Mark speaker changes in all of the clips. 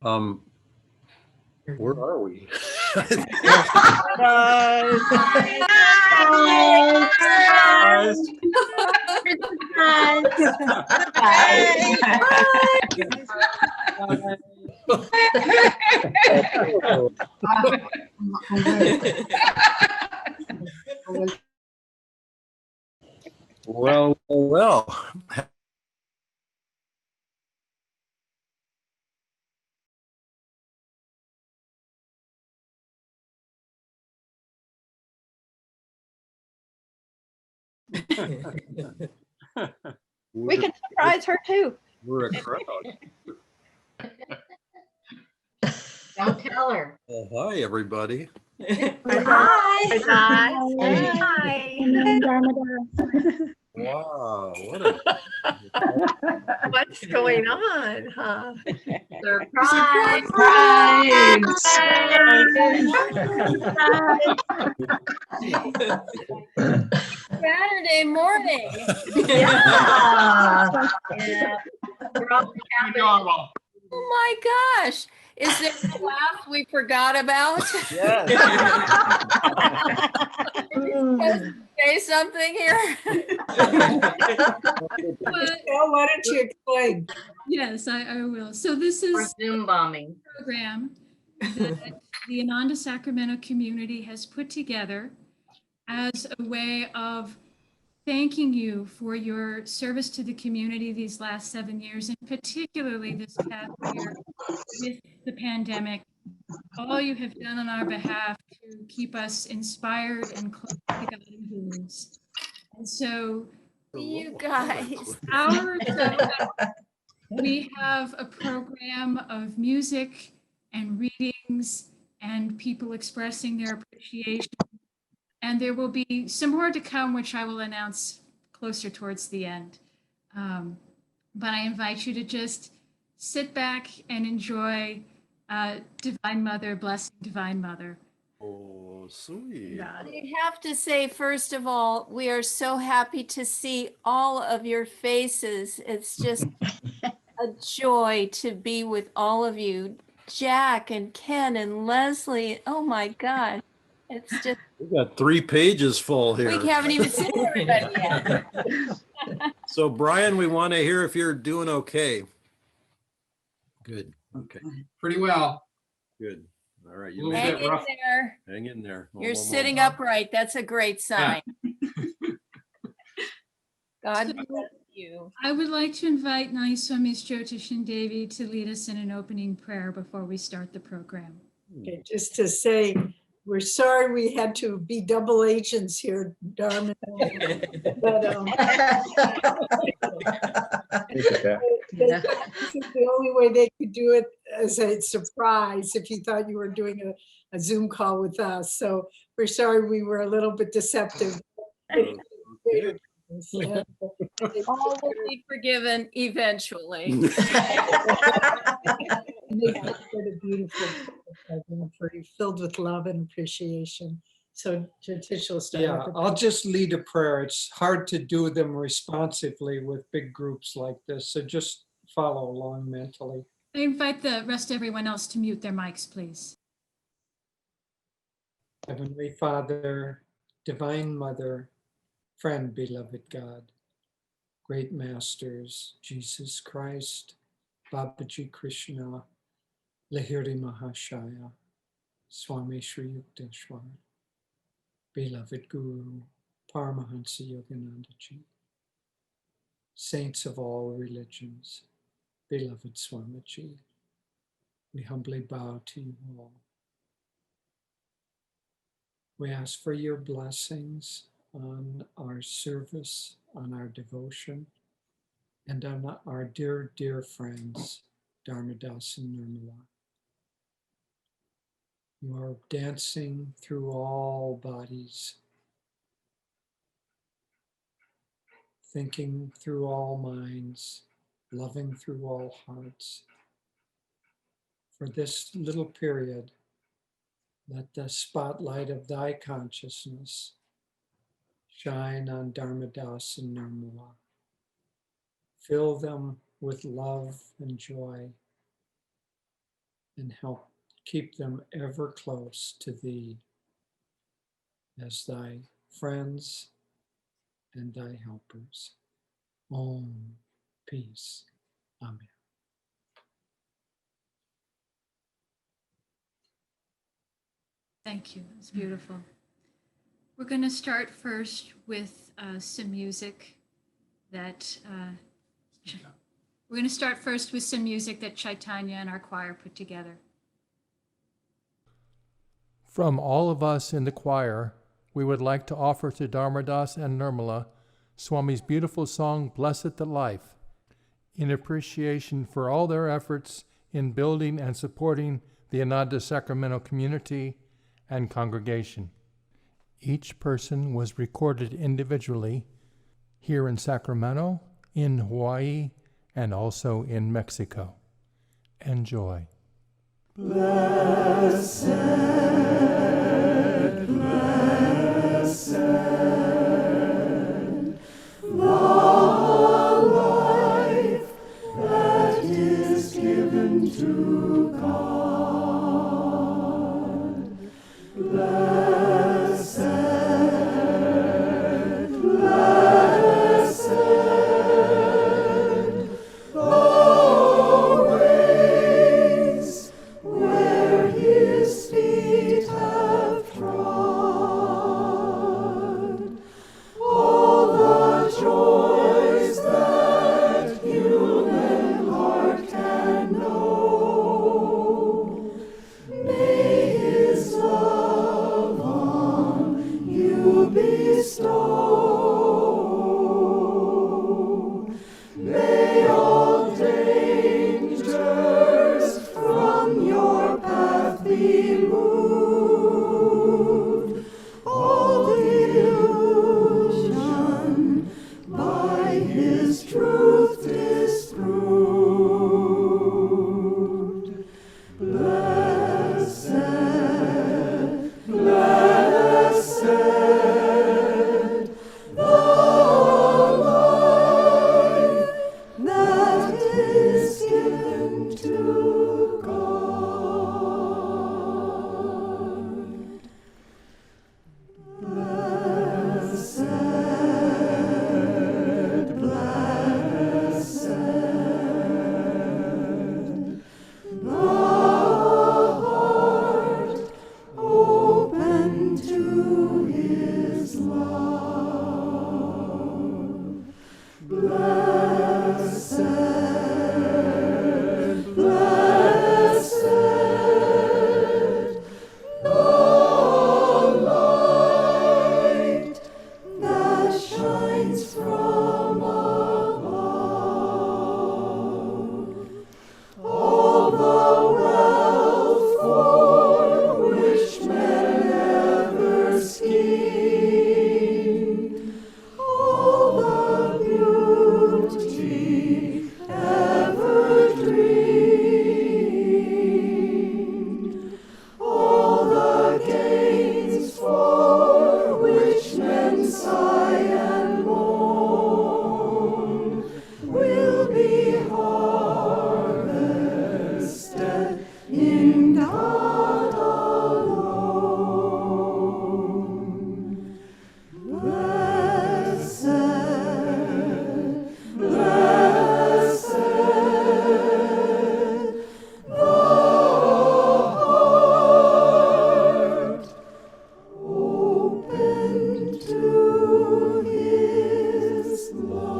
Speaker 1: Um, where are we? Well.
Speaker 2: We can surprise her too.
Speaker 1: We're a crowd.
Speaker 3: Don't tell her.
Speaker 1: Oh, hi, everybody.
Speaker 2: Hi.
Speaker 4: Hi.
Speaker 1: Wow, what a
Speaker 4: What's going on, huh?
Speaker 3: Surprise.
Speaker 4: Saturday morning.
Speaker 3: Yeah.
Speaker 4: We're all
Speaker 3: Normal.
Speaker 4: Oh my gosh. Is there a class we forgot about?
Speaker 1: yes.
Speaker 4: Say something here?
Speaker 5: Why don't you explain?
Speaker 6: Yes, I will. So this
Speaker 3: Or
Speaker 6: is
Speaker 3: Zoom bombing.
Speaker 6: a program that the Ananda Sacramento community has put together as a way of thanking you for your service to the community these last 7 years, and particularly this past year with the pandemic. All you have done on our behalf to keep us inspired and close to God and who lives. And so
Speaker 4: You guys.
Speaker 6: we have a program of music and readings and people expressing their appreciation. And there will be some more to come, which I will announce closer towards the end. But I invite you to just sit back and enjoy Divine Mother, blessing Divine Mother.
Speaker 1: Oh, sweet.
Speaker 4: I have to say, first of all, we are so happy to see all of your faces. It's just a joy to be with all of you. Jack and Ken and Leslie. Oh my God. It's just,
Speaker 1: We got 3 pages full here.
Speaker 4: we haven't even seen everybody yet.
Speaker 1: So, Brian, we want to hear if you're doing okay. Good. Okay.
Speaker 7: Pretty well.
Speaker 1: Good. All right.
Speaker 7: A
Speaker 1: You
Speaker 7: little
Speaker 1: made
Speaker 4: Hang
Speaker 7: bit
Speaker 4: in
Speaker 7: rough.
Speaker 4: there.
Speaker 1: Hang in there.
Speaker 4: You're
Speaker 1: One more.
Speaker 4: sitting upright. That's a great sign. God
Speaker 6: So-
Speaker 4: bless you.
Speaker 6: I would like to invite Nayaswamis Devi to lead us in an opening prayer before we start the program.
Speaker 5: Okay, just to say, we're sorry we had to be double agents here, Dharma. But this is the only way they could do it as a surprise if you thought you were doing a Zoom call with us. So we're sorry we were a little bit deceptive.
Speaker 1: Okay.
Speaker 5: Yeah.
Speaker 4: All will be forgiven eventually.
Speaker 5: And they did a beautiful present for you, filled with love and appreciation. So Tish will start.
Speaker 8: Yeah,
Speaker 5: with the-
Speaker 8: I'll just lead a prayer. It's hard to do them responsively with big groups like this, so just follow along mentally.
Speaker 6: I invite the rest of everyone else to mute their mics, please.
Speaker 8: Heavenly Father, Divine Mother, friend, beloved God, great masters, Jesus Christ, Babaji Krishna, Lahiri Mahashaya, Swami Sri Yukteswar, beloved Guru, Paramahansa Yoganandaji, saints of all religions, beloved Swamiji, we humbly bow to you all. We ask for your blessings on our service, on our devotion, and on our dear, dear friends, Dharmadas and Nirmala. You are dancing through all bodies, thinking through all minds, loving through all hearts. For this little period, let the spotlight of thy consciousness shine on Dharmadas and Nirmala. Fill them with love and joy. and help keep them ever close to thee as thy friends and thy helpers. Om, peace. Amen.
Speaker 6: Thank you. It's beautiful. We're going to start first with some music that Chaitanya and our choir put together.
Speaker 7: From all of us in the choir, we would like to offer to Dharmadas and Nirmala Swami's beautiful song, Blessed the Life, in appreciation for all their efforts in building and supporting the Ananda Sacramento community and congregation. Each person was recorded individually here in Sacramento, in Hawaii, and also in Mexico. Enjoy.
Speaker 9: Blessed, blessed, the life that is given to God. Blessed, blessed, the ways where his feet have trod, all the joys that human heart can know. May his love on you bestow. May all dangers from your path be moved, all illusion by his truth disproved. Blessed, blessed, the life that is given to God. Blessed, blessed, the heart open to his love. Blessed, blessed, the light that shines from above. All the wealth for which men ever scheme, all the beauty ever dreamed, all the gains for which men sigh and mourn will be harvested in God alone. Blessed, blessed, the heart open to his love.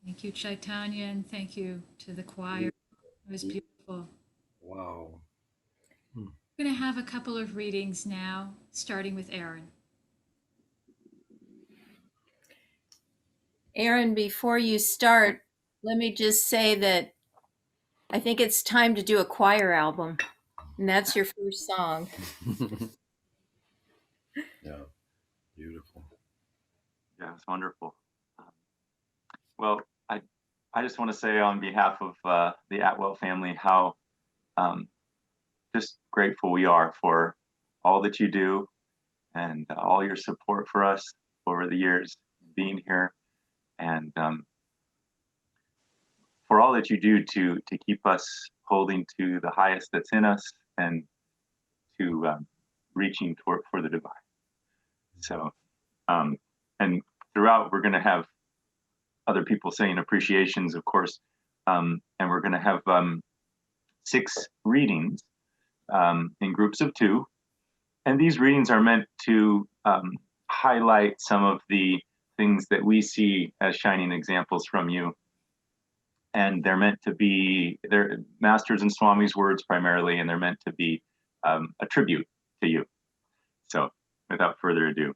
Speaker 6: Thank you, Chaitanya, and thank you to the choir. It was beautiful.
Speaker 1: Wow.
Speaker 6: We're going to have a couple of readings now, starting with Aaron.
Speaker 4: Aaron, before you start, let me just say that I think it's time to do a choir album. And that's your first song.
Speaker 1: Yeah, beautiful.
Speaker 10: Yeah, it's wonderful. Well, I just want to say on behalf of the Atwell family how just grateful we are for all that you do and all your support for us over the years being here, and for all that you do to keep us holding to the highest that's in us and to reaching for the divine. So, and throughout, we're going to have other people saying appreciations, of course, and we're going to have 6 readings in groups of 2. And these readings are meant to highlight some of the things that we see as shining examples from you. And they're meant to be, they're masters and Swami's words primarily, and they're meant to be a tribute to you. So without further ado,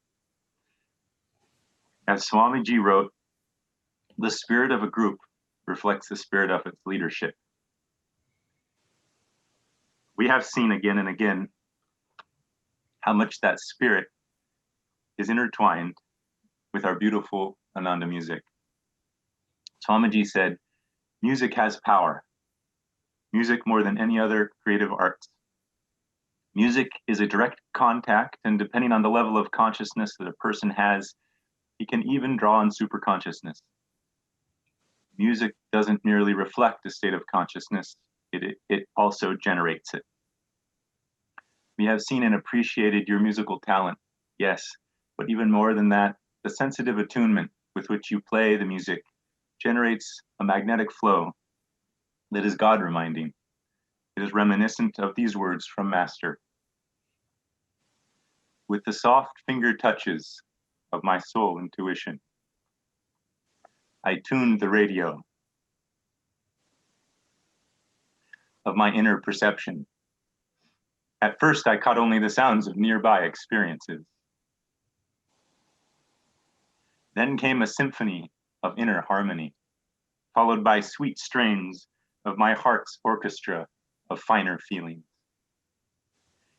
Speaker 10: as Swamiji wrote, the spirit of a group reflects the spirit of its leadership. We have seen again and again how much that spirit is intertwined with our beautiful Ananda music. Swamiji said, music has power. Music more than any other creative arts. Music is a direct contact, and depending on the level of consciousness that a person has, he can even draw on superconsciousness. Music doesn't merely reflect a state of consciousness, it also generates it. We have seen and appreciated your musical talent, yes, but even more than that, the sensitive attunement with which you play the music generates a magnetic flow that is God reminding. It is reminiscent of these words from Master. With the soft finger touches of my soul intuition, I tuned the radio of my inner perception. At first, I caught only the sounds of nearby experiences. Then came a symphony of inner harmony, followed by sweet strains of my heart's orchestra of finer feelings.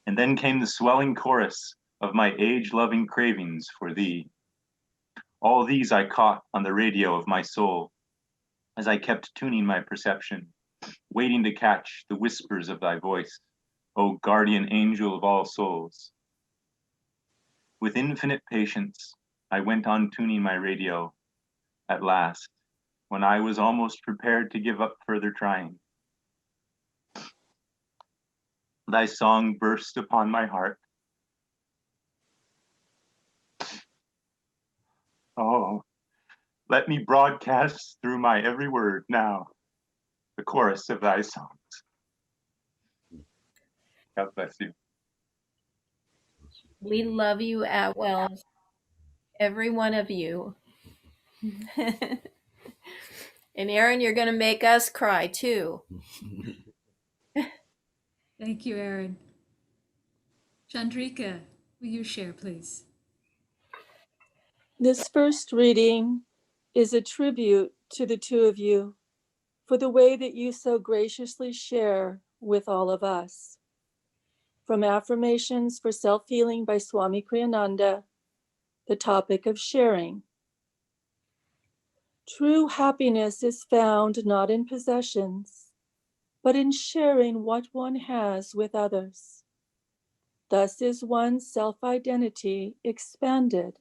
Speaker 10: And then came the swelling chorus of my age-loving cravings for thee. All these I caught on the radio of my soul as I kept tuning my perception, waiting to catch the whispers of thy voice, O guardian angel of all souls. With infinite patience, I went on tuning my radio. At last, when I was almost prepared to give up further trying, thy song burst upon my heart. Oh, let me broadcast through my every word now the chorus of thy songs. God bless you.
Speaker 4: We love you, Atwell, every one of you. And Aaron, you're going to make us cry too.
Speaker 6: Thank you, Aaron. Chandrika, will you share, please?
Speaker 11: This first reading is a tribute to the 2 of you for the way that you so graciously share with all of us. From Affirmations for Self-Healing by Swami Kriyananda, the topic of sharing. True happiness is found not in possessions, but in sharing what one has with others. Thus is one's self-identity expanded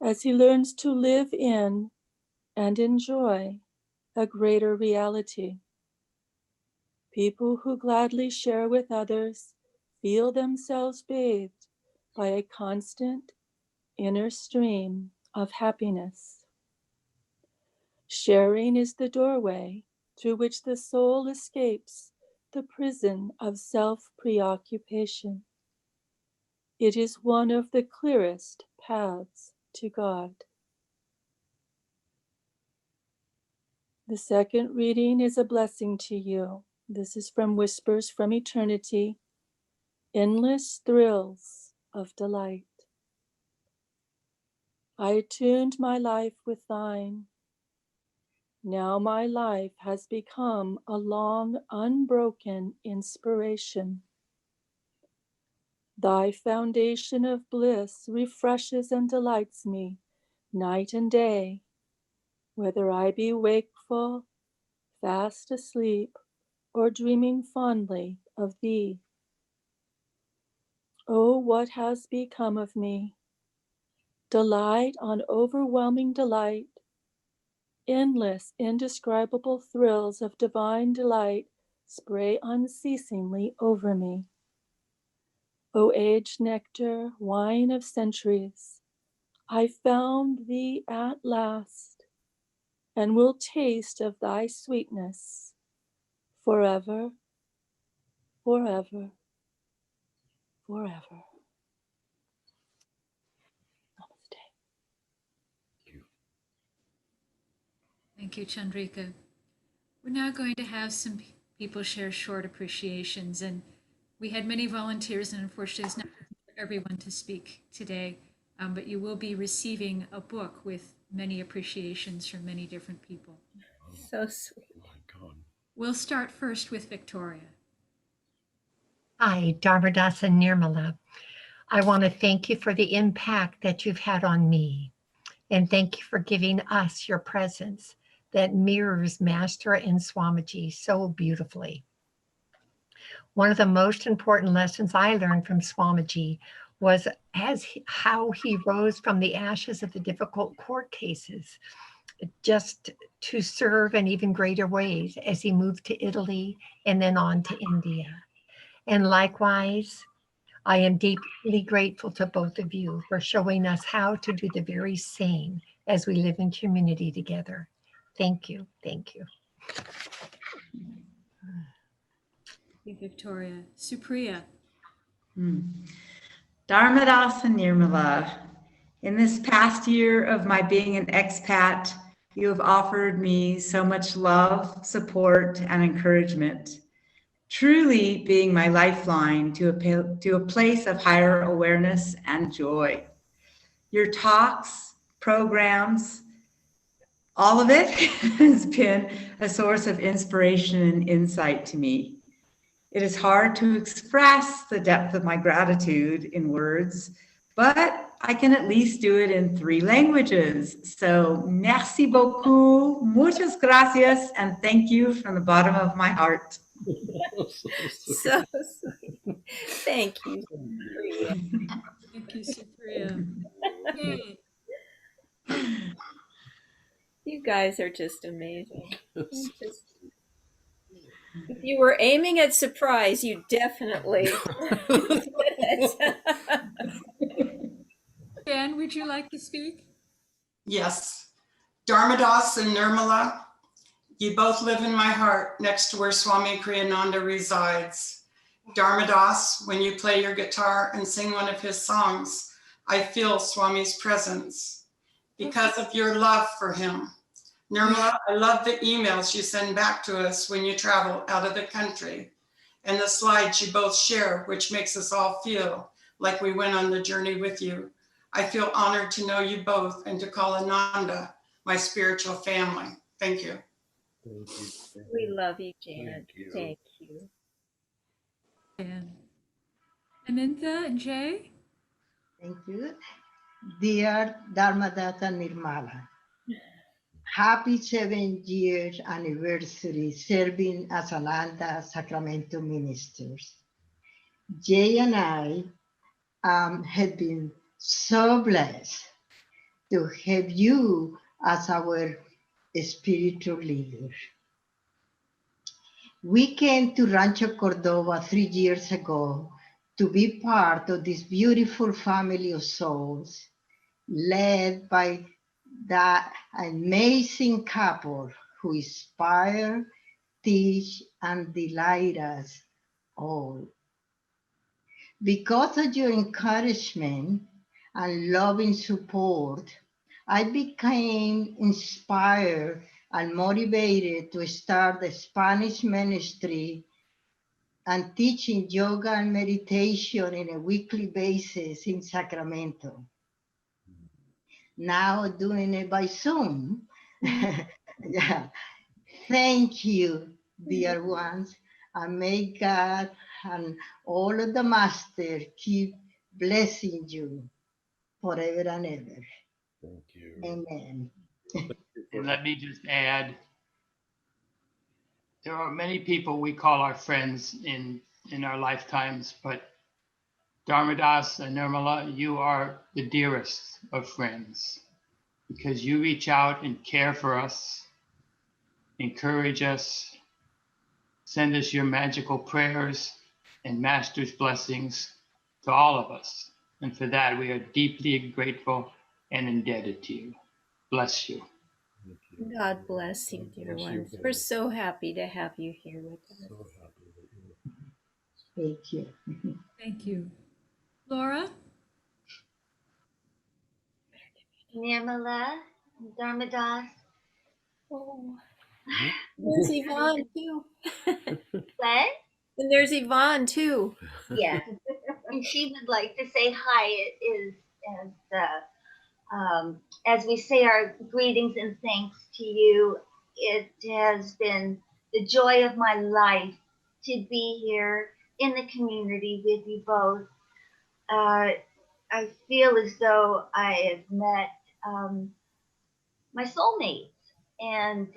Speaker 11: as he learns to live in and enjoy a greater reality. People who gladly share with others feel themselves bathed by a constant inner stream of happiness. Sharing is the doorway through which the soul escapes the prison of self-preoccupation. It is one of the clearest paths to God. The second reading is a blessing to you. This is from Whispers from Eternity, Endless Thrills of Delight. I attuned my life with thine. Now my life has become a long, unbroken inspiration. Thy foundation of bliss refreshes and delights me night and day, whether I be wakeful, fast asleep, or dreaming fondly of thee. Oh, what has become of me? Delight on overwhelming delight, endless, indescribable thrills of divine delight spray unceasingly over me. O age nectar, wine of centuries, I found thee at last, and will taste of thy sweetness forever, forever, forever. Namaste.
Speaker 6: Thank you, Chandrika. We're now going to have some people share short appreciations, and we had many volunteers, and unfortunately it's not for everyone to speak today, but you will be receiving a book with many appreciations from many different people.
Speaker 4: So sweet.
Speaker 6: We'll start first with Victoria.
Speaker 12: Hi, Dharmadas and Nirmala. I want to thank you for the impact that you've had on me. And thank you for giving us your presence that mirrors Master and Swamiji so beautifully. One of the most important lessons I learned from Swamiji was how he rose from the ashes of the difficult court cases just to serve in even greater ways as he moved to Italy and then on to India. And likewise, I am deeply grateful to both of you for showing us how to do the very same as we live in community together. Thank you. Thank you.
Speaker 6: Thank you, Victoria. Supriya.
Speaker 13: Dharmadas and Nirmala, in this past year of my being an expat, you have offered me so much love, support, and encouragement, truly being my lifeline to a place of higher awareness and joy. Your talks, programs, all of it has been a source of inspiration and insight to me. It is hard to express the depth of my gratitude in words, but I can at least do it in 3 languages. So merci beaucoup, muchas gracias, and thank you from the bottom of my heart.
Speaker 4: So sweet. Thank you.
Speaker 6: Thank you, Supriya. Yay.
Speaker 4: You guys are just amazing. If you were aiming at surprise, you definitely did it.
Speaker 6: Dan, would you like to speak?
Speaker 14: Yes. Dharmadas and Nirmala, you both live in my heart next to where Swami Kriyananda resides. Dharmadas, when you play your guitar and sing one of his songs, I feel Swami's presence because of your love for him. Nirmala, I love the emails you send back to us when you travel out of the country and the slides you both share, which makes us all feel like we went on the journey with you. I feel honored to know you both and to call Ananda my spiritual family. Thank you.
Speaker 4: We love you, Jan. Thank you.
Speaker 6: Dan. Anantha and Jay?
Speaker 15: Thank you. Dear Dharmadas and Nirmala, happy 7th-year anniversary serving as Ananda Sacramento ministers. Jay and I have been so blessed to have you as our spiritual leader. We came to Rancho Cordova 3 years ago to be part of this beautiful family of souls led by that amazing couple who inspire, teach, and delight us all. Because of your encouragement and loving support, I became inspired and motivated to start the Spanish ministry and teaching yoga and meditation on a weekly basis in Sacramento. Now doing it by Zoom. Yeah. Thank you, dear ones, and may God and all of the masters keep blessing you forever and ever.
Speaker 16: Thank you.
Speaker 15: Amen.
Speaker 17: And let me just add, there are many people we call our friends in in our lifetimes, but Dharmadas and Nirmala, you are the dearest of friends because you reach out and care for us, encourage us, send us your magical prayers and Master's blessings to all of us. And for that, we are deeply grateful and indebted to you. Bless you.
Speaker 4: God bless you, dear ones. We're so happy to have you here with us.
Speaker 15: Thank you.
Speaker 6: Thank you. Laura?
Speaker 16: Nirmala, Dharmadas.
Speaker 4: Oh, there's Yvonne too.
Speaker 16: What?
Speaker 4: And there's Yvonne too.
Speaker 16: Yeah. And she would like to say hi. It is as we say our greetings and thanks to you. It has been the joy of my life to be here in the community with you both. I feel as though I have met my soulmates, and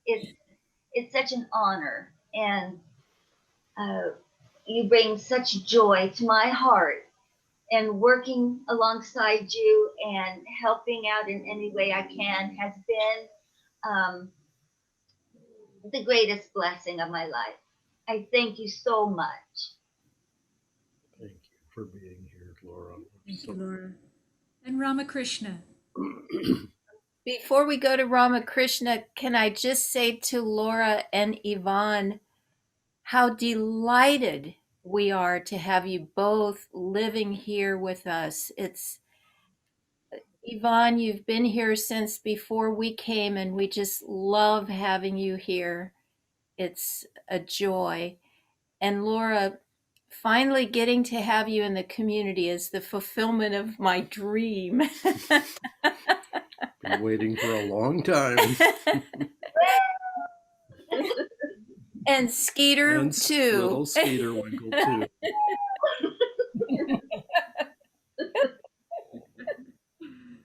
Speaker 16: it's such an honor, and you bring such joy to my heart. And working alongside you and helping out in any way I can has been the greatest blessing of my life. I thank you so much.
Speaker 1: Thank you for being here, Laura.
Speaker 6: Thank you, Laura. And Ramakrishna.
Speaker 4: Before we go to Ramakrishna, can I just say to Laura and Yvonne how delighted we are to have you both living here with us. It's Yvonne, you've been here since before we came, and we just love having you here. It's a joy. And Laura, finally getting to have you in the community is the fulfillment of my dream.
Speaker 1: Been waiting for a long time.
Speaker 4: And Skeeter
Speaker 1: and
Speaker 4: too.
Speaker 1: Little Skeeter Winkle too.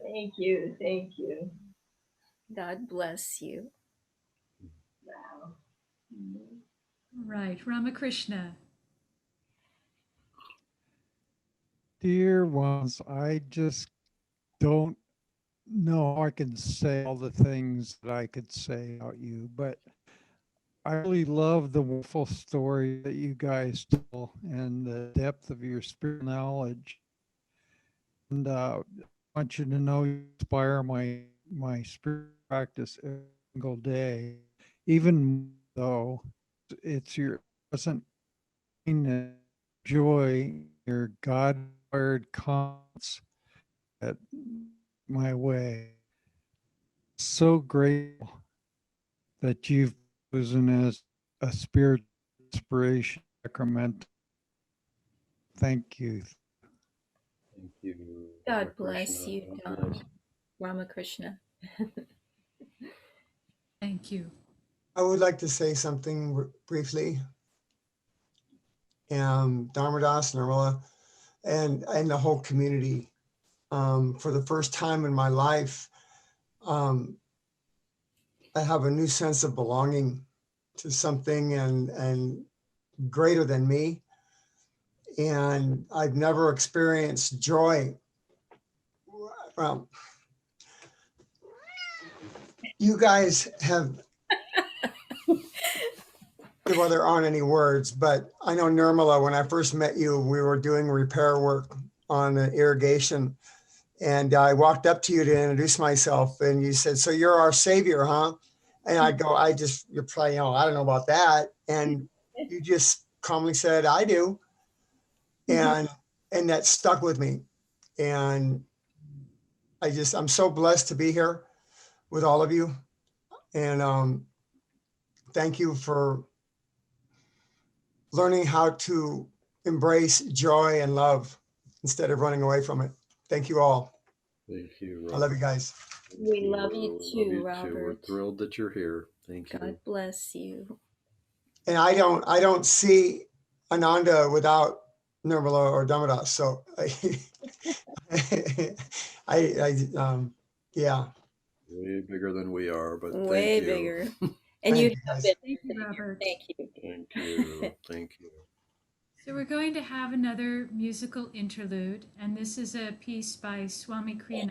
Speaker 16: Thank you. Thank you.
Speaker 4: God bless you.
Speaker 16: Wow.
Speaker 6: All right, Ramakrishna.
Speaker 18: Dear ones, I just don't know how I can say all the things that I could say about you, but I really love the wonderful story that you guys tell and the depth of your spiritual knowledge. And I want you to know you inspire my spiritual practice every single day, even though it's your present joy, your God-wired comments at my way. So grateful that you've chosen as a spiritual inspiration, Sacramento. Thank you.
Speaker 1: Thank you.
Speaker 4: God bless you, Ramakrishna.
Speaker 6: Thank you.
Speaker 19: I would like to say something briefly. Dharmadas, Nirmala, and the whole community. For the first time in my life, I have a new sense of belonging to something and greater than me. And I've never experienced joy. Well, you guys have, well, there aren't any words, but I know Nirmala, when I first met you, we were doing repair work on an irrigation. And I walked up to you to introduce myself and you said, "So you're our savior, huh?" And I go, you're probably, I don't know about that. And you just calmly said, "I do." And that stuck with me. And I'm so blessed to be here with all of you. And thank you for learning how to embrace joy and love instead of running away from it. Thank you all.
Speaker 1: Thank you, Robert.
Speaker 19: I love you guys.
Speaker 4: We love you too, Robert.
Speaker 1: We're thrilled that you're here. Thank you.
Speaker 4: God bless you.
Speaker 19: And I don't see Ananda without Nirmala or Dharmadas. So yeah.
Speaker 1: Way bigger than we are, but
Speaker 4: way
Speaker 1: thank you.
Speaker 4: bigger.
Speaker 2: And
Speaker 19: Thank
Speaker 2: you
Speaker 19: you,
Speaker 2: have
Speaker 19: guys.
Speaker 2: been.
Speaker 6: Thank you, Robert.
Speaker 2: Thank you.
Speaker 1: Thank you. Thank you.
Speaker 6: So we're going to have another musical interlude, and this is a piece by Swami Kriyananda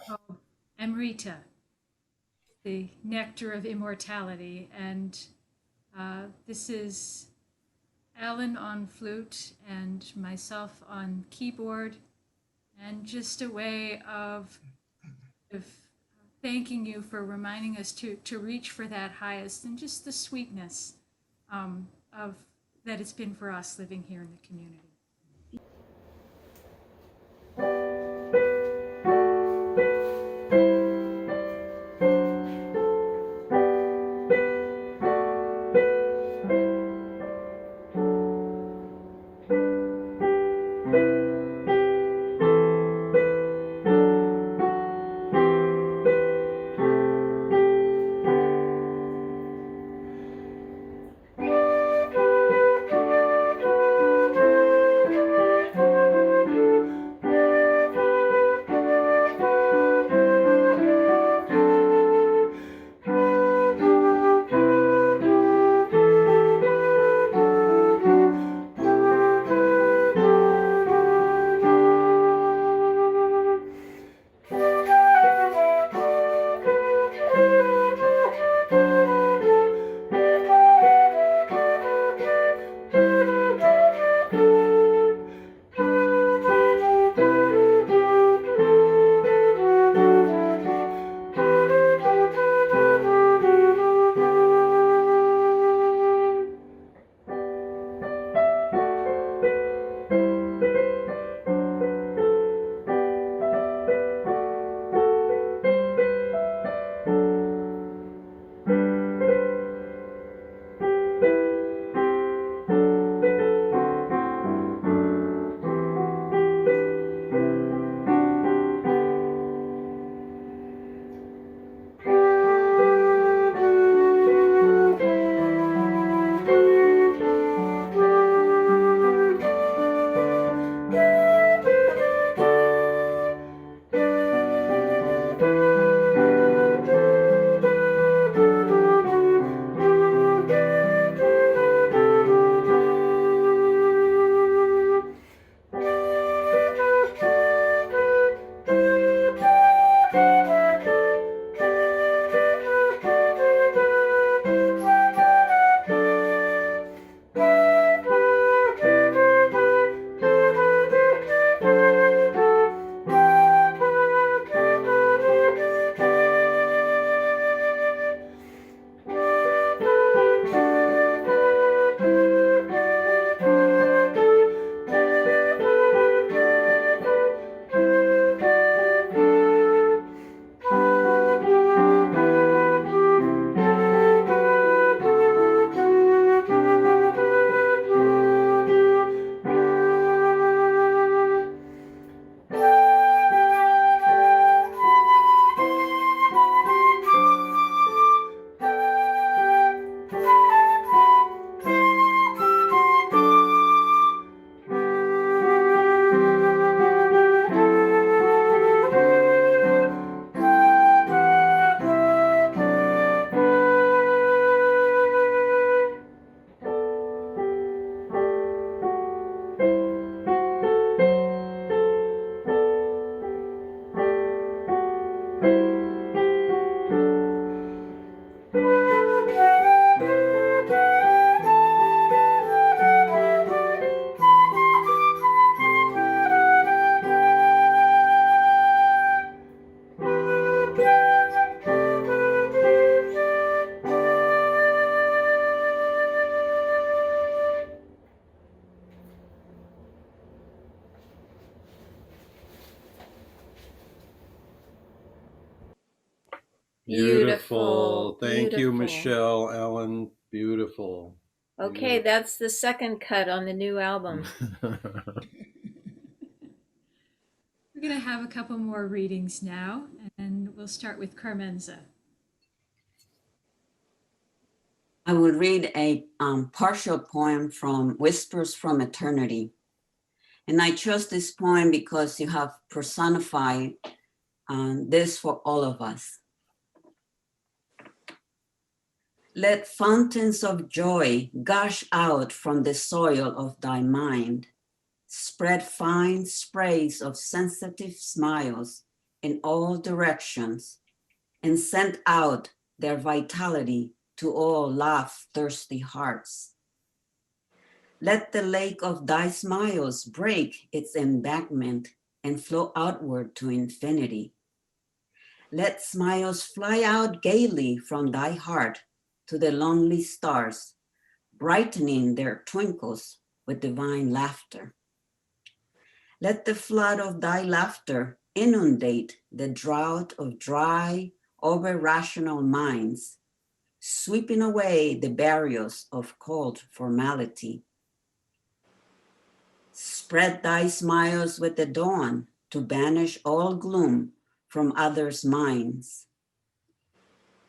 Speaker 6: called Amrita, the nectar of immortality. And this is Alan on flute and myself on keyboard, and just a way of thanking you for reminding us to reach for that highest and just the sweetness of that it's been for us living here in the community.
Speaker 1: Beautiful. Thank you,
Speaker 4: Beautiful.
Speaker 1: Michelle, Ellen. Beautiful.
Speaker 4: Okay, that's the second cut on the new album.
Speaker 6: We're going to have a couple more readings now, and we'll start with Carmenza.
Speaker 20: I will read a partial poem from Whispers from Eternity. And I chose this poem because you have personified this for all of us. Let fountains of joy gush out from the soil of thy mind. Spread fine sprays of sensitive smiles in all directions and send out their vitality to all love-thirsty hearts. Let the lake of thy smiles break its embankment and flow outward to infinity. Let smiles fly out gaily from thy heart to the lonely stars, brightening their twinkles with divine laughter. Let the flood of thy laughter inundate the drought of dry, over-rational minds, sweeping away the barriers of cold formality. Spread thy smiles with the dawn to banish all gloom from others' minds.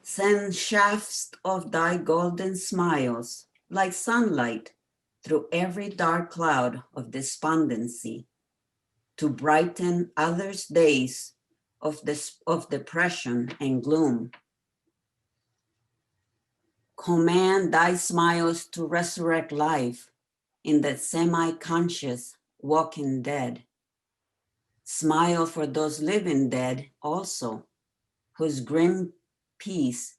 Speaker 20: Send shafts of thy golden smiles like sunlight through every dark cloud of despondency to brighten others' days of depression and gloom. Command thy smiles to resurrect life in the semi-conscious walking dead. Smile for those living dead also, whose grim peace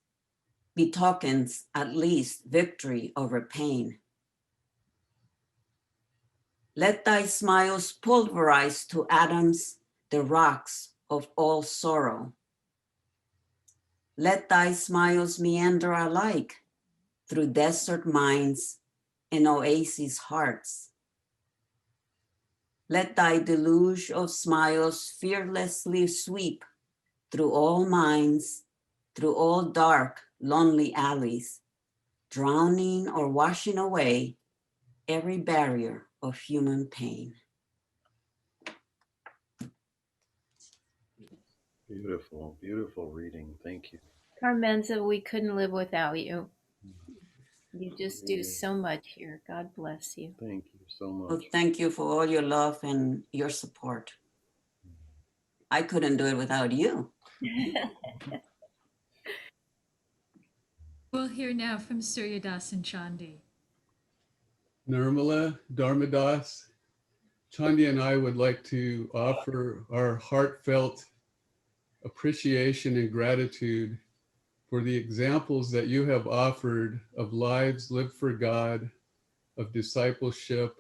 Speaker 20: betokens at least victory over pain. Let thy smiles pulverize to atoms the rocks of all sorrow. Let thy smiles meander alike through desert minds and oasis hearts. Let thy deluge of smiles fearlessly sweep through all minds, through all dark, lonely alleys, drowning or washing away every barrier of human pain.
Speaker 1: Beautiful, beautiful reading. Thank you.
Speaker 4: Carmenza, we couldn't live without you. You just do so much here. God bless you.
Speaker 1: Thank you so much.
Speaker 20: Well, thank you for all your love and your support. I couldn't do it without you.
Speaker 6: We'll hear now from Suryadas and Chandi.
Speaker 21: Nirmala, Dharmadas, Chandi and I would like to offer our heartfelt appreciation and gratitude for the examples that you have offered of lives lived for God, of discipleship,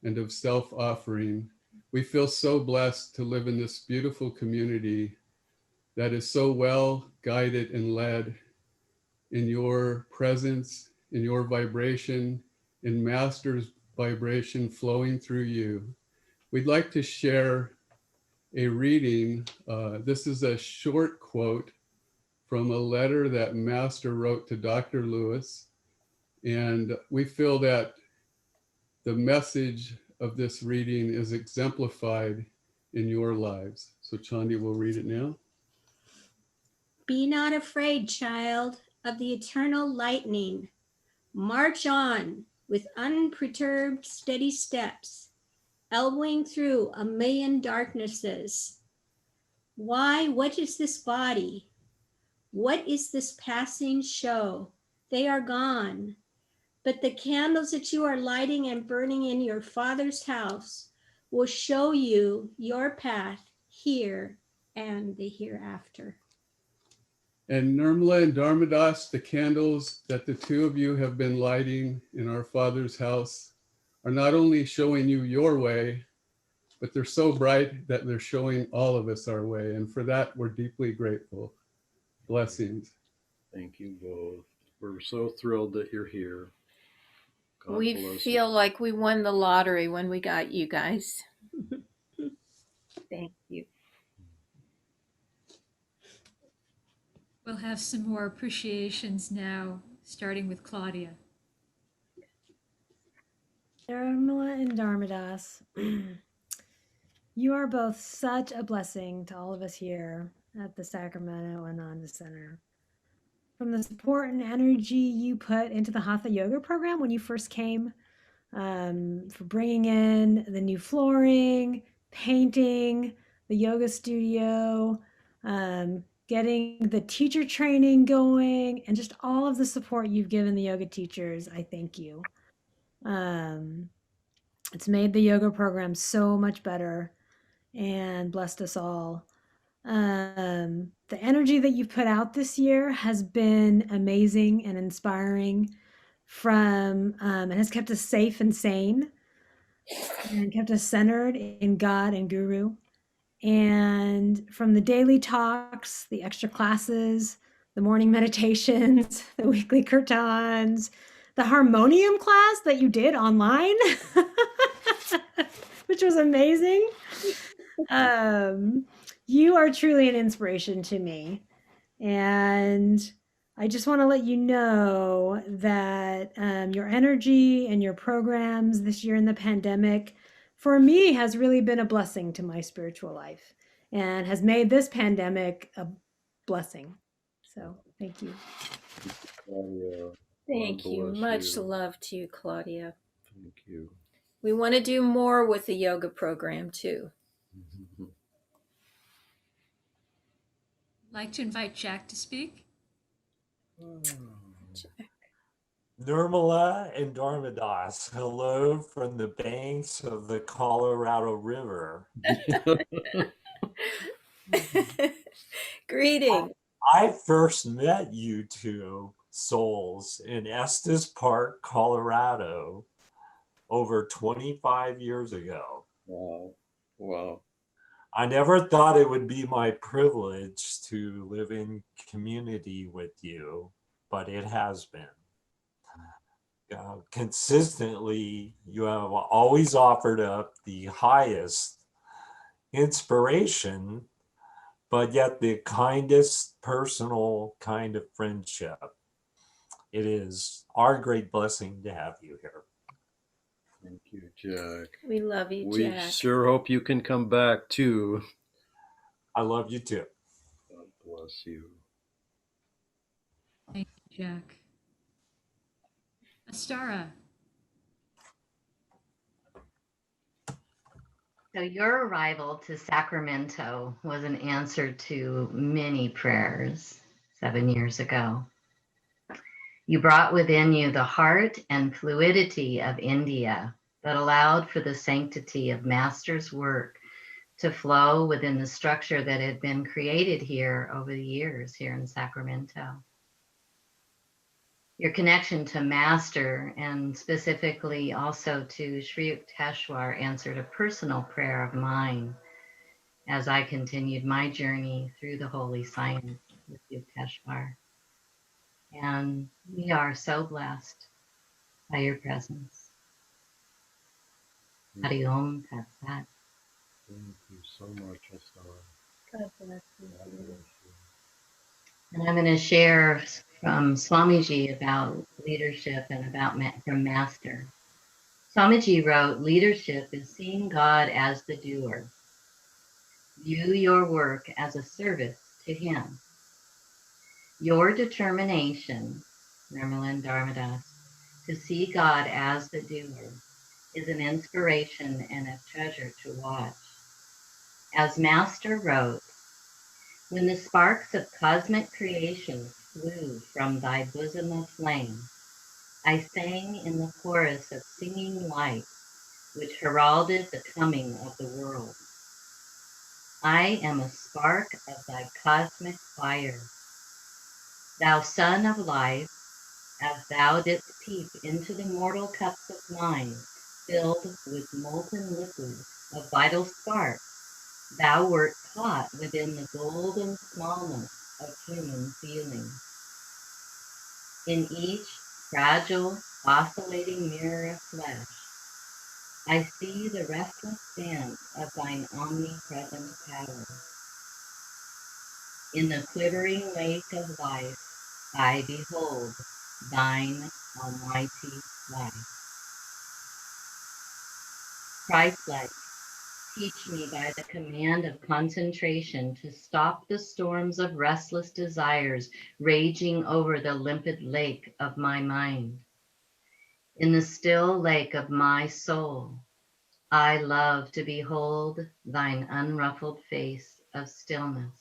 Speaker 21: and of self-offering. We feel so blessed to live in this beautiful community that is so well guided and led in your presence, in your vibration, in Master's vibration flowing through you. We'd like to share a reading. This is a short quote from a letter that Master wrote to Dr. Lewis. And we feel that the message of this reading is exemplified in your lives. So Chandi will read it now.
Speaker 22: Be not afraid, child, of the eternal lightning. March on with unperturbed, steady steps, elbowing through a million darknesses. Why, what is this body? What is this passing show? They are gone. But the candles that you are lighting and burning in your Father's house will show you your path here and the hereafter.
Speaker 21: And Nirmala and Dharmadas, the candles that the two of you have been lighting in our Father's house are not only showing you your way, but they're so bright that they're showing all of us our way. And for that, we're deeply grateful. Blessings.
Speaker 1: Thank you both. We're so thrilled that you're here. God
Speaker 4: We
Speaker 1: bless
Speaker 4: feel
Speaker 1: you.
Speaker 4: like we won the lottery when we got you guys. Thank you.
Speaker 6: We'll have some more appreciations now, starting with Claudia.
Speaker 23: Nirmala and Dharmadas, you are both such a blessing to all of us here at the Sacramento Ananda Center. From the support and energy you put into the Hatha Yoga program when you first came, for bringing in the new flooring, painting, the yoga studio, getting the teacher training going, and just all of the support you've given the yoga teachers. I thank you. It's made the yoga program so much better and blessed us all. The energy that you've put out this year has been amazing and inspiring and has kept us safe and sane and kept us centered in God and Guru. And from the daily talks, the extra classes, the morning meditations, the weekly kirtans, the harmonium class that you did online, which was amazing. You are truly an inspiration to me. And I just want to let you know that your energy and your programs this year in the pandemic, for me, has really been a blessing to my spiritual life and has made this pandemic a blessing. So thank you.
Speaker 1: Claudia,
Speaker 4: Thank
Speaker 1: God
Speaker 4: you.
Speaker 1: bless
Speaker 4: Much
Speaker 1: you.
Speaker 4: love to you, Claudia.
Speaker 1: Thank you.
Speaker 4: We want to do more with the yoga program too.
Speaker 6: I'd like to invite Jack to speak.
Speaker 3: Nirmala and Dharmadas, hello from the banks of the Colorado River.
Speaker 4: Greeting.
Speaker 3: I first met you two souls in Estes Park, Colorado, over 25 years ago.
Speaker 1: Wow. Wow.
Speaker 3: I never thought it would be my privilege to live in community with you, but it has been. Consistently, you have always offered up the highest inspiration, but yet the kindest personal kind of friendship. It is our great blessing to have you here.
Speaker 1: Thank you, Jack.
Speaker 4: We love you,
Speaker 1: We
Speaker 4: Jack.
Speaker 1: sure hope you can come back too.
Speaker 3: I love you too.
Speaker 1: God bless you.
Speaker 6: Thank you, Jack. Astara.
Speaker 5: So your arrival to Sacramento was an answer to many prayers 7 years ago. You brought within you the heart and fluidity of India that allowed for the sanctity of Master's work to flow within the structure that had been created here over the years here in Sacramento. Your connection to Master, and specifically also to Sri Yukteswar, answered a personal prayer of mine as I continued my journey through the holy science with Yukteswar. And we are so blessed by your presence. Hari Om Tat Sat.
Speaker 1: Thank you so much, Astara.
Speaker 5: God bless you.
Speaker 1: God bless you.
Speaker 5: And I'm going to share from Swamiji about leadership and about from Master. Swamiji wrote, leadership is seeing God as the doer. View your work as a service to Him. Your determination, Nirmala and Dharmadas, to see God as the doer is an inspiration and a treasure to watch. As Master wrote, when the sparks of cosmic creation flew from thy bosom of flame, I sang in the chorus of singing light, which heralded the coming of the world. I am a spark of thy cosmic fire. Thou sun of life, as thou didst peep into the mortal cups of mine, filled with molten liquid of vital spark, thou wert caught within the golden smallness of human feeling. In each fragile, oscillating mirror of flesh, I see the restless dance of thine omnipresent power. In the quivering lake of life, I behold thine almighty life. Christ-like, teach me by the command of concentration to stop the storms of restless desires raging over the limpid lake of my mind. In the still lake of my soul, I love to behold thine unruffled face of stillness.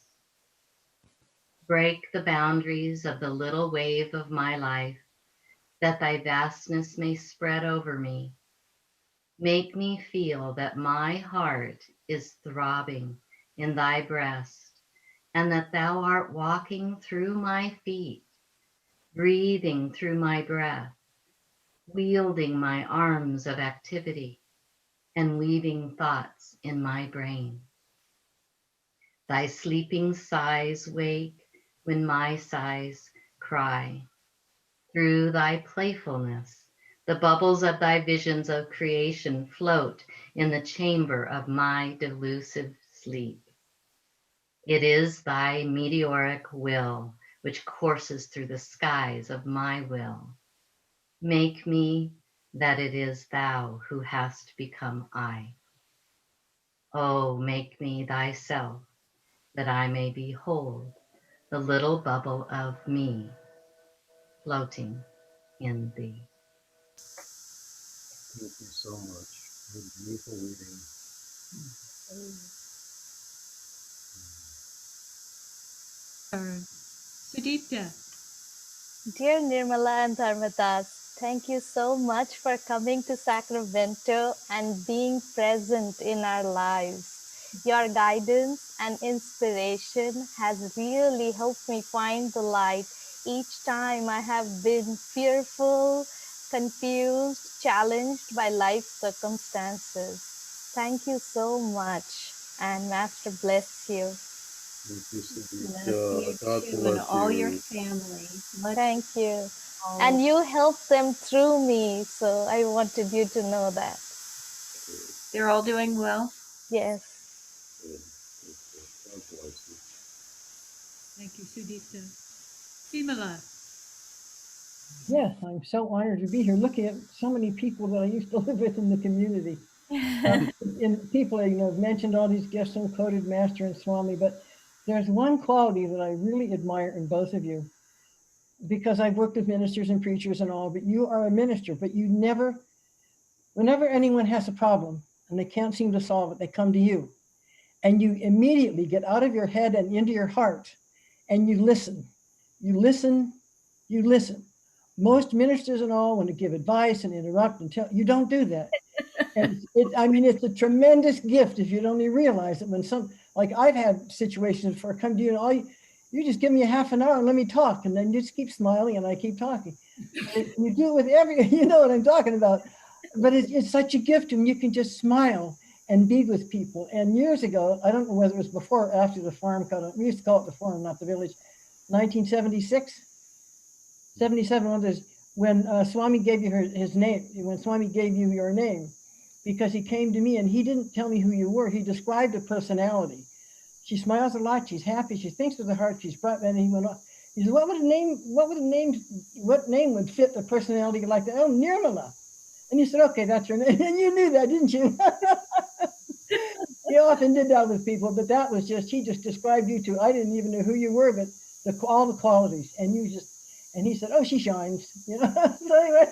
Speaker 5: Break the boundaries of the little wave of my life, that thy vastness may spread over me. Make me feel that my heart is throbbing in thy breast, and that thou art walking through my feet, breathing through my breath, wielding my arms of activity, and weaving thoughts in my brain. Thy sleeping sighs wake when my sighs cry. Through thy playfulness, the bubbles of thy visions of creation float in the chamber of my delusive sleep. It is thy meteoric will which courses through the skies of my will. Make me that it is thou who hast become I. Oh, make me thyself, that I may behold the little bubble of me floating in thee.
Speaker 1: Thank you so much. What a beautiful reading.
Speaker 6: Sudipta.
Speaker 2: Dear Nirmala and Dharmadas, thank you so much for coming to Sacramento and being present in our lives. Your guidance and inspiration has really helped me find the light each time I have been fearful, confused, challenged by life circumstances. Thank you so much, and Master bless you.
Speaker 1: Thank you,
Speaker 22: Bless
Speaker 1: Sudipta.
Speaker 22: you
Speaker 1: God
Speaker 22: too, and
Speaker 1: bless
Speaker 22: all your
Speaker 1: you.
Speaker 22: family.
Speaker 2: Thank you.
Speaker 22: all
Speaker 2: And you helped them through me, so I wanted you to know that.
Speaker 22: They're all doing well.
Speaker 2: Yes.
Speaker 1: God bless you.
Speaker 6: Thank you, Sudipta. Simala.
Speaker 7: Yes, I'm so honored to be here looking at so many people that I used to live with in the community. And people, have mentioned all these guests and quoted Master and Swami, but there's one quality that I really admire in both of you, because I've worked with ministers and preachers and all, but you are a minister, but you never, whenever anyone has a problem and they can't seem to solve it, they come to you. And you immediately get out of your head and into your heart and you listen. You listen, you listen. Most ministers and all want to give advice and interrupt and tell, you don't do that. And it's a tremendous gift if you'd only realize it when like I've had situations where I come to you and all you just give me a half an hour and let me talk, and then you just keep smiling and I keep talking. You do it with you know what I'm talking about. But it's such a gift when you can just smile and be with people. And years ago, I don't know whether it was before or after the farm cut off. We used to call it the farm, not the village. 1976, 77, one of those, when Swami gave you his name, when Swami gave you your name, because he came to me and he didn't tell me who you were. He described a personality. She smiles a lot. She's happy. She thinks with her heart. She's bright. And he went on. He said, what name would fit a personality like that? Oh, Nirmala. And you said, okay, that's your name. And you knew that, didn't you? He often did that with people, but that was just, he just described you too. I didn't even know who you were, but all the qualities. And he said, oh, she shines. So anyway,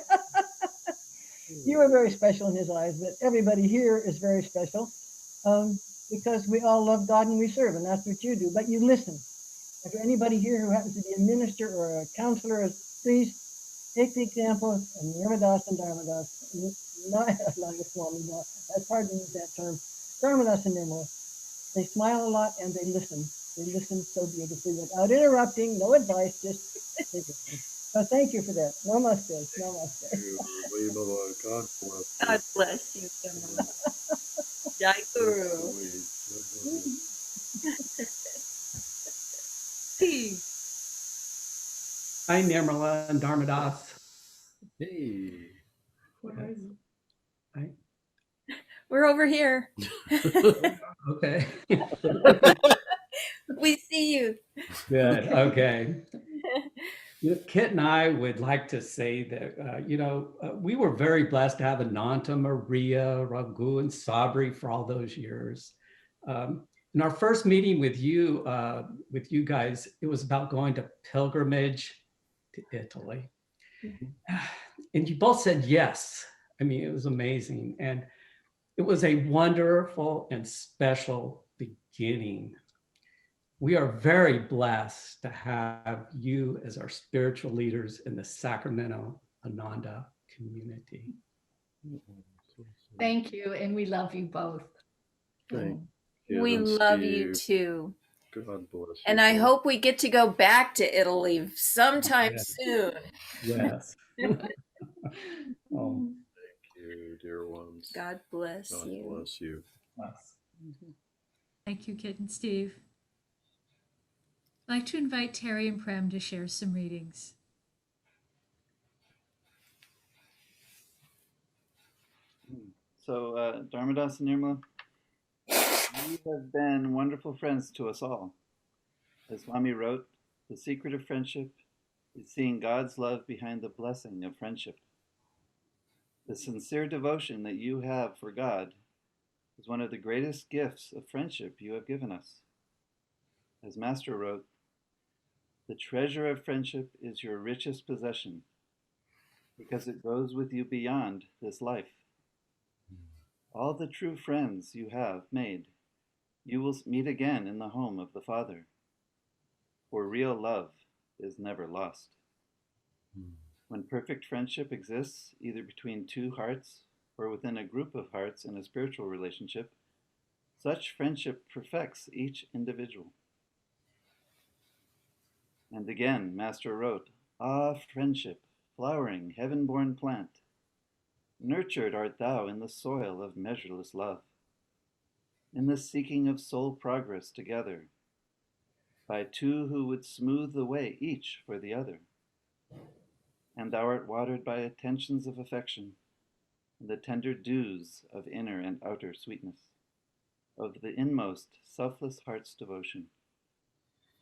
Speaker 7: you were very special in his eyes, but everybody here is very special because we all love God and we serve, and that's what you do. But you listen. If anybody here who happens to be a minister or a counselor, please take the example of Nirmadas and Dharmadas. Nayaswamis Nirmala. That's hard to use that term. Dharmadas and Nirmala. They smile a lot and they listen. They listen so beautifully without interrupting, no advice, just they listen. So thank you for that. Namaste. Namaste.
Speaker 1: God bless.
Speaker 22: God bless you, Simala. Jai Guru.
Speaker 6: Steve.
Speaker 8: Hi, Nirmala and Dharmadas.
Speaker 1: Hey.
Speaker 8: Hi.
Speaker 22: We're over here.
Speaker 8: Okay.
Speaker 22: We see you.
Speaker 8: Good. Okay. Kit and I would like to say that, we were very blessed to have Ananta, Maria, Raghu, and Sabri for all those years. In our first meeting with you guys, it was about going to pilgrimage to Italy. And you both said yes. I mean, it was amazing. And it was a wonderful and special beginning. we are very blessed to have you as our spiritual leaders in the Sacramento Ananda community.
Speaker 9: Thank you, and we love you both.
Speaker 1: Thank
Speaker 4: We
Speaker 1: and
Speaker 4: love you
Speaker 1: Steve.
Speaker 4: too.
Speaker 1: God bless you.
Speaker 4: And I
Speaker 1: both.
Speaker 4: hope we get to go back to Italy sometime
Speaker 8: Yes.
Speaker 4: soon.
Speaker 8: Yes. Oh.
Speaker 1: Thank you, dear ones.
Speaker 4: God bless
Speaker 1: God
Speaker 4: you.
Speaker 1: bless you.
Speaker 8: Yes.
Speaker 6: Thank you, Kit and Steve. I'd like to invite Terry and Prem to share some readings.
Speaker 10: So, Dharmadas and Nirmala, you have been wonderful friends to us all. As Swami wrote, the secret of friendship is seeing God's love behind the blessing of friendship. The sincere devotion that you have for God is one of the greatest gifts of friendship you have given us. As Master wrote, the treasure of friendship is your richest possession because it goes with you beyond this life. All the true friends you have made, you will meet again in the home of the Father. For real love is never lost. When perfect friendship exists, either between two hearts or within a group of hearts in a spiritual relationship, such friendship perfects each individual. And again, Master wrote, "Ah, friendship, flowering, heaven-born plant, nurtured art thou in the soil of measureless love, in the seeking of soul progress together, by two who would smooth the way each for the other. And thou art watered by attentions of affection, and the tender dews of inner and outer sweetness, of the inmost selfless heart's devotion.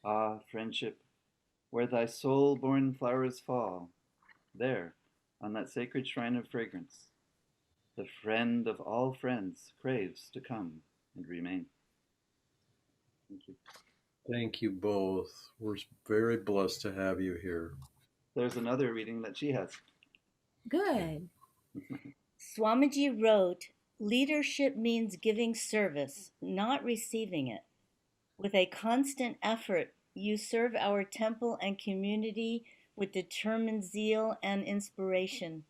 Speaker 10: Ah, friendship, where thy soul-born flowers fall, there, on that sacred shrine of fragrance, the friend of all friends craves to come and remain." Thank you.
Speaker 1: Thank you both. We're very blessed to have you here.
Speaker 10: There's another reading that she has.
Speaker 11: Good. Swamiji wrote, "Leadership means giving service, not receiving it. With a constant effort, you serve our temple and community with determined zeal and inspiration.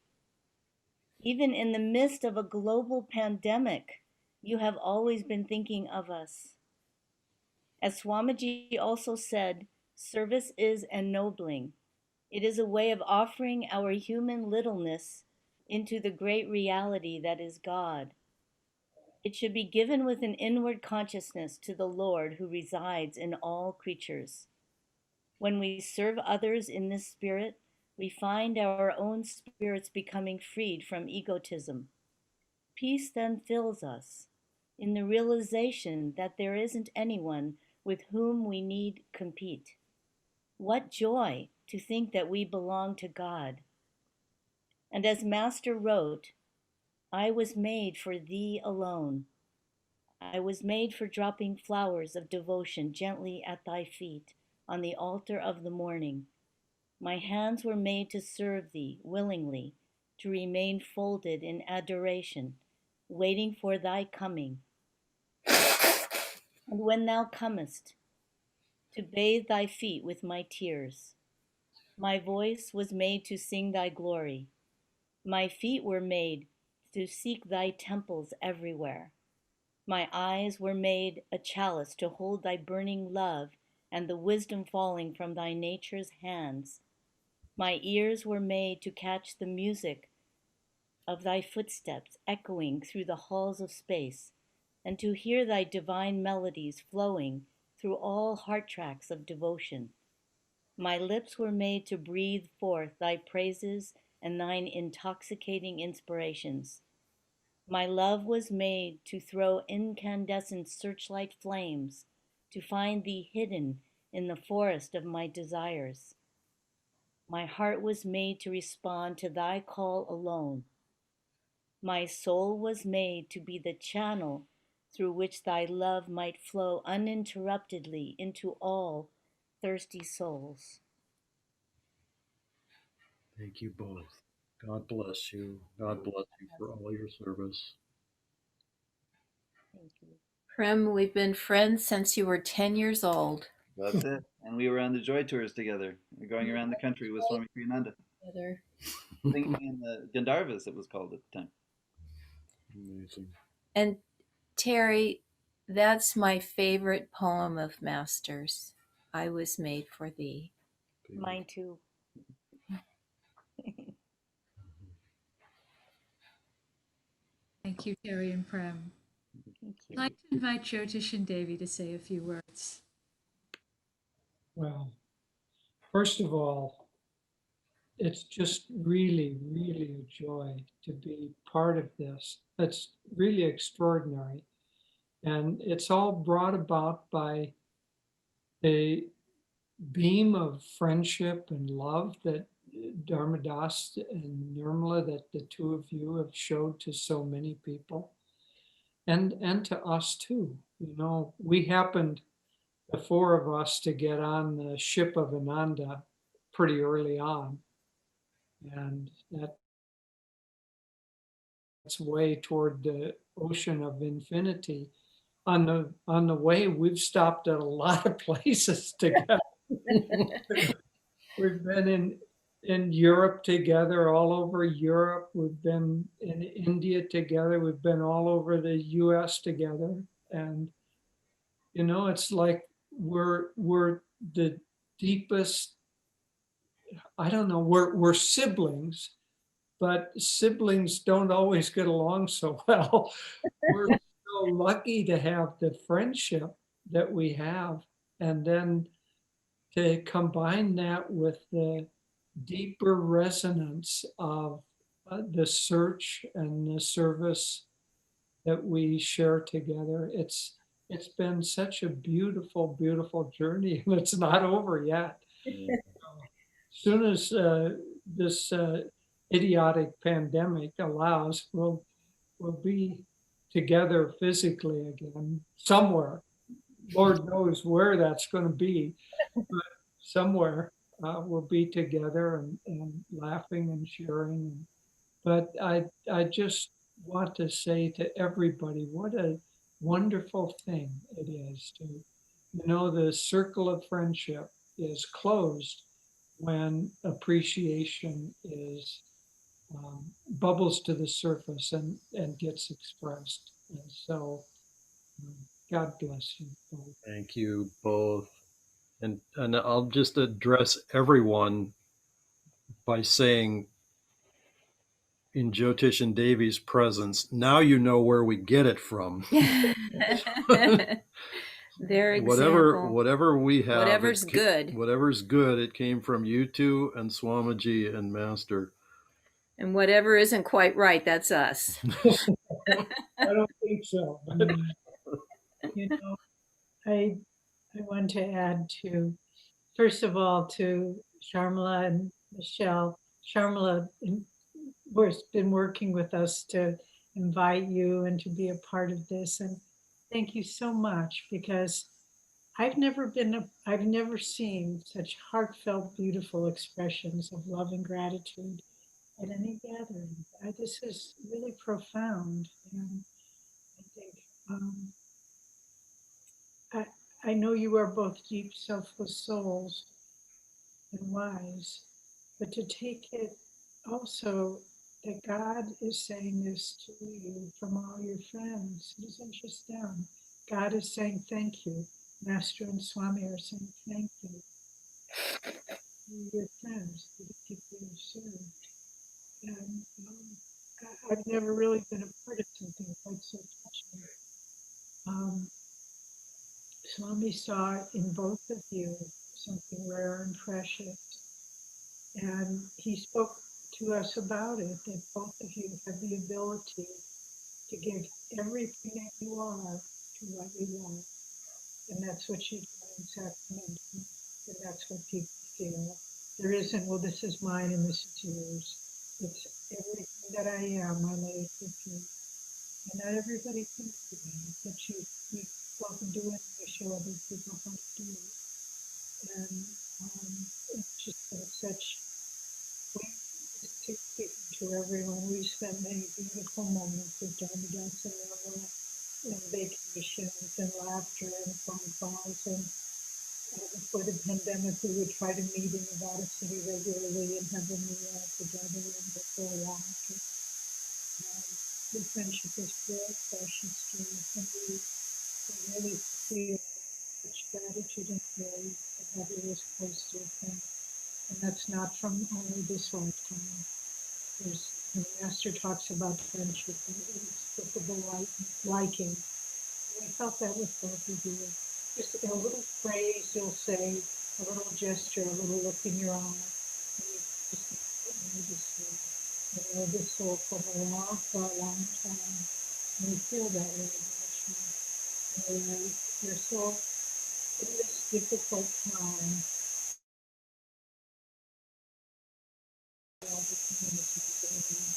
Speaker 11: Even in the midst of a global pandemic, you have always been thinking of us. As Swamiji also said, service is ennobling. It is a way of offering our human littleness into the great reality that is God. It should be given with an inward consciousness to the Lord who resides in all creatures. When we serve others in this spirit, we find our own spirits becoming freed from egotism. Peace then fills us in the realization that there isn't anyone with whom we need compete. What joy to think that we belong to God. And as Master wrote, I was made for thee alone. I was made for dropping flowers of devotion gently at thy feet on the altar of the morning. My hands were made to serve thee willingly, to remain folded in adoration, waiting for thy coming. And when thou comest, to bathe thy feet with my tears. My voice was made to sing thy glory. My feet were made to seek thy temples everywhere. My eyes were made a chalice to hold thy burning love and the wisdom falling from thy nature's hands. My ears were made to catch the music of thy footsteps echoing through the halls of space, and to hear thy divine melodies flowing through all heart tracks of devotion. My lips were made to breathe forth thy praises and thine intoxicating inspirations. My love was made to throw incandescent searchlight flames, to find thee hidden in the forest of my desires. My heart was made to respond to thy call alone. My soul was made to be the channel through which thy love might flow uninterruptedly into all thirsty souls.
Speaker 1: Thank you both. God bless you. God bless you for all your service.
Speaker 11: Thank you.
Speaker 4: Prem, we've been friends since you were 10 years old.
Speaker 10: That's it. And we were on the joy tours together, going around the country with Swami Ananda, singing in the Gandharvas, it was called at the time.
Speaker 1: Amazing.
Speaker 4: And Terry, that's my favorite poem of Master's. I was made for thee.
Speaker 11: Mine too.
Speaker 6: Thank you, Terry and Prem. I'd like to invite Jyotish and Devi to say a few words.
Speaker 12: Well, first of all, it's just really, really a joy to be part of this. It's really extraordinary. And it's all brought about by a beam of friendship and love that Dharmadas and Nirmala, that the two of you have showed to so many people, and to us too. You know, we happened, the four of us, to get on the ship of Ananda pretty early on, and that's way toward the ocean of infinity. On the way, we've stopped at a lot of places together. We've been in Europe together, all over Europe. We've been in India together. We've been all over the US together. And, you know, it's like we're the deepest, I don't know, we're siblings, but siblings don't always get along so well. We're so lucky to have the friendship that we have, and then to combine that with the deeper resonance of the search and the service that we share together. It's been such a beautiful, beautiful journey, and it's not over yet. As soon as this idiotic pandemic allows, we'll be together physically again somewhere. Lord knows where that's going to be, but somewhere we'll be together and laughing and sharing. But I just want to say to everybody, what a wonderful thing it is to, you know, the circle of friendship is closed when appreciation is bubbles to the surface and gets expressed. And so God bless you both.
Speaker 1: Thank you both. And I'll just address everyone by saying, in Jyotish and Devi's presence, now you know where we get it from.
Speaker 4: Their example.
Speaker 1: Whatever we have,
Speaker 4: whatever's good.
Speaker 1: Whatever's good, it came from you two and Swamiji and Master.
Speaker 4: And whatever isn't quite right, that's us.
Speaker 12: I don't think so.
Speaker 23: You know, I want to add to, first of all, to Sharmila and Michelle. Sharmila has been working with us to invite you and to be a part of this. And thank you so much, because I've never seen such heartfelt, beautiful expressions of love and gratitude at any gathering. This is really profound. And I think, I know you are both deep, selfless souls and wise, but to take it also that God is saying this to you from all your friends. It isn't just them. God is saying thank you. Master and Swami are saying thank you. Your friends, the people you serve. And I've never really been a part of something quite so touching. Swami saw in both of you something rare and precious. And he spoke to us about it, that both of you have the ability to give everything that you are to what you love. And that's what you do in Sacramento. And that's what people feel. There isn't, well, this is mine and this is yours. It's everything that I am, I lay it with you. And not everybody thinks of it, but you both do it and you show other people how to do it. And it's just been such, speaking to everyone, we spent many beautiful moments with Dharmadas and Nirmala, and vacations and laughter and phone calls, and
Speaker 13: before the pandemic, we would try to meet in Nevada City regularly and have a meal together. And before a walk, the friendship is real precious to us, and we really feel such gratitude and joy to have you as close to a friend. And that's not from only this lifetime. There's, when the Master talks about friendship and inexplicable liking, we felt that with both of you. Just a little phrase you'll say, a little gesture, a little look in your eye, and you just know this soul for a long time. And we feel that way about you. And you're so, in this difficult time, all the community going on.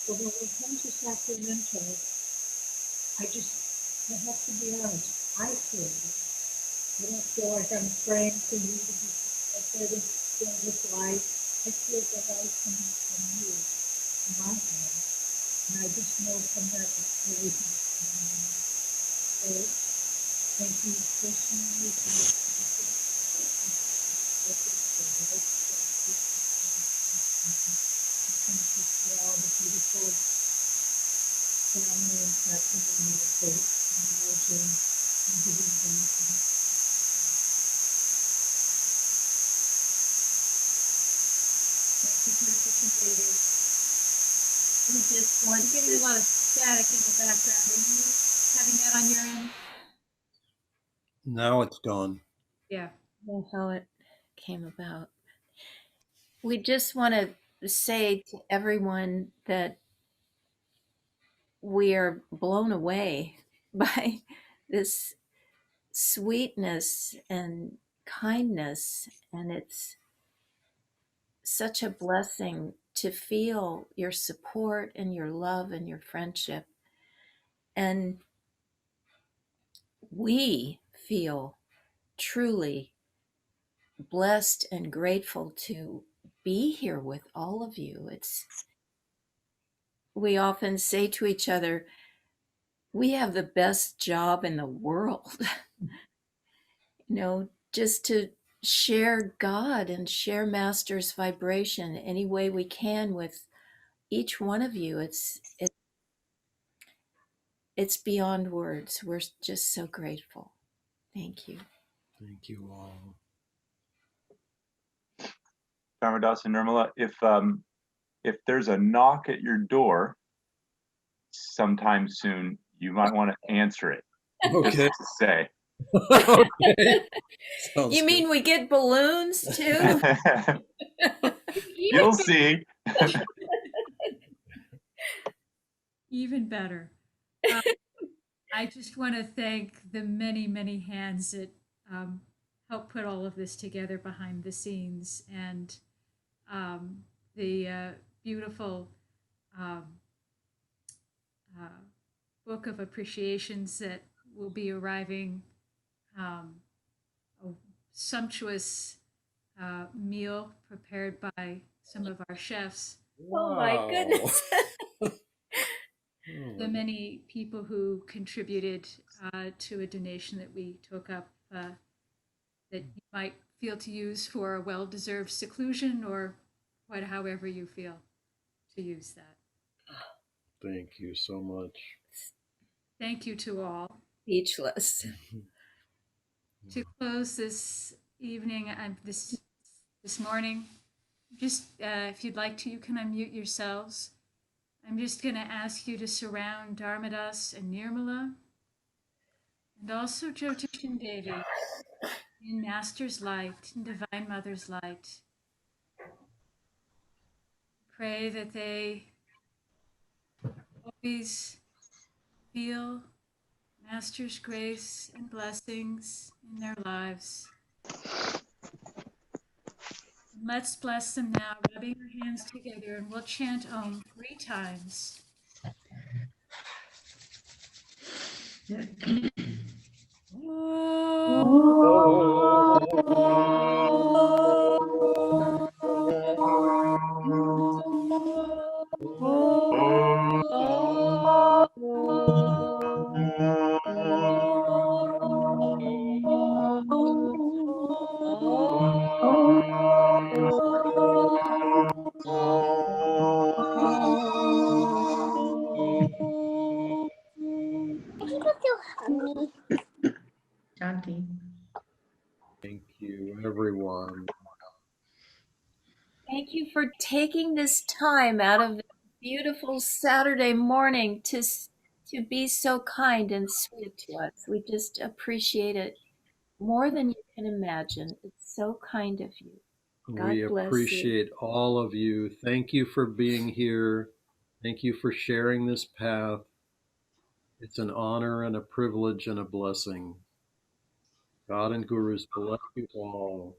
Speaker 13: But when we come to Sacramento, I have to be honest, I feel it. I don't feel like I'm praying for you to be protected and filled with light. I feel the light coming from you, from my heart. And I just know from that everything is coming on. So thank you personally for your friendship. Thank you for all the beautiful family and patrimony of faith and knowledge and giving back.
Speaker 2: We just want
Speaker 6: I'm getting a lot of static in the background. Are you having that on your end?
Speaker 1: Now it's gone.
Speaker 6: Yeah.
Speaker 4: Know how it came about. We just want to say to everyone that we are blown away by this sweetness and kindness, and it's such a blessing to feel your support and your love and your friendship. And we feel truly blessed and grateful to be here with all of you. We often say to each other, we have the best job in the world. Just to share God and share Master's vibration any way we can with each one of you. It's beyond words. We're just so grateful. Thank you.
Speaker 1: Thank you all.
Speaker 14: Dharmadas and Nirmala, if there's a knock at your door sometime soon, you might want to answer it.
Speaker 1: Okay.
Speaker 14: Just to say.
Speaker 1: Okay.
Speaker 4: You mean we get balloons too?
Speaker 14: You'll see.
Speaker 6: Even better. I just want to thank the many, many hands that helped put all of this together behind the scenes, and the beautiful book of appreciations that will be arriving, a sumptuous meal prepared by some of our chefs.
Speaker 4: Oh my goodness.
Speaker 6: The many people who contributed to a donation that we took up that you might feel to use for a well-deserved seclusion, or however you feel to use that.
Speaker 1: Thank you so much.
Speaker 6: Thank you to all.
Speaker 4: Speechless.
Speaker 6: To close this evening, this morning, just if you'd like to, you can unmute yourselves. I'm just going to ask you to surround Dharmadas and Nirmala, and also Jyotish and Devi, in Master's light, in Divine Mother's light. Pray that they always feel Master's grace and blessings in their lives. And let's bless them now, rubbing our hands together, and we'll chant Om 3 times.
Speaker 5: Shanti.
Speaker 1: Thank you, everyone.
Speaker 4: Thank you for taking this time out of a beautiful Saturday morning to be so kind and sweet to us. We just appreciate it more than you can imagine. It's so kind of you. God
Speaker 1: We
Speaker 4: bless you.
Speaker 1: appreciate all of you. Thank you for being here. Thank you for sharing this path. It's an honor and a privilege and a blessing. God and Gurus bless you all.